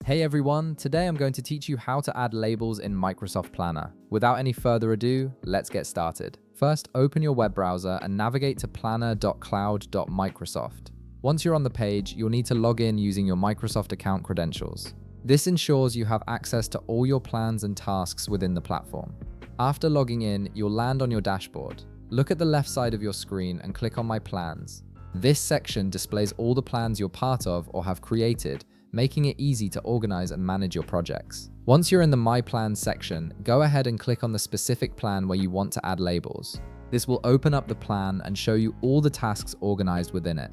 Hey everyone, today I'm going to teach you how to add labels in Microsoft Planner. Without any further ado, let's get started. First, open your web browser and navigate to planner.cloud.microsoft. Once you're on the page, you'll need to log in using your Microsoft account credentials. This ensures you have access to all your plans and tasks within the platform. After logging in, you'll land on your dashboard. Look at the left side of your screen and click on My Plans. This section displays all the plans you're part of or have created, making it easy to organize and manage your projects. Once you're in the My Plans section, go ahead and click on the specific plan where you want to add labels. This will open up the plan and show you all the tasks organized within it.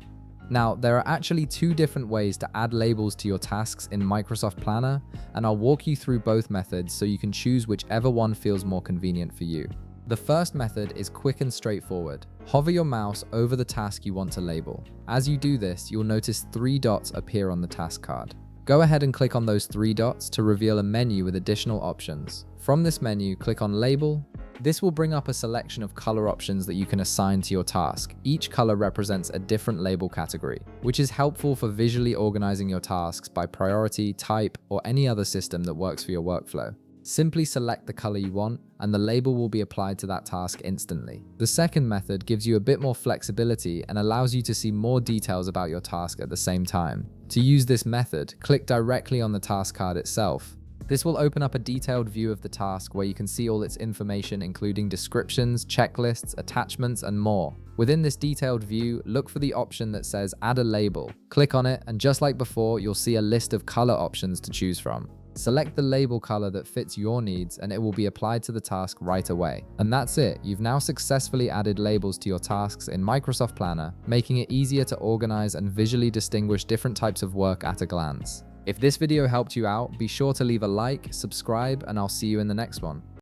Now, there are actually two different ways to add labels to your tasks in Microsoft Planner, and I'll walk you through both methods so you can choose whichever one feels more convenient for you. The first method is quick and straightforward. Hover your mouse over the task you want to label. As you do this, you'll notice 3 dots appear on the task card. Go ahead and click on those 3 dots to reveal a menu with additional options. From this menu, click on Label. This will bring up a selection of color options that you can assign to your task. Each color represents a different label category, which is helpful for visually organizing your tasks by priority, type, or any other system that works for your workflow. Simply select the color you want, and the label will be applied to that task instantly. The second method gives you a bit more flexibility and allows you to see more details about your task at the same time. To use this method, click directly on the task card itself. This will open up a detailed view of the task where you can see all its information, including descriptions, checklists, attachments, and more. Within this detailed view, look for the option that says Add a Label. Click on it, and just like before, you'll see a list of color options to choose from. Select the label color that fits your needs and it will be applied to the task right away. And that's it, you've now successfully added labels to your tasks in Microsoft Planner, making it easier to organize and visually distinguish different types of work at a glance. If this video helped you out, be sure to leave a like, subscribe, and I'll see you in the next one.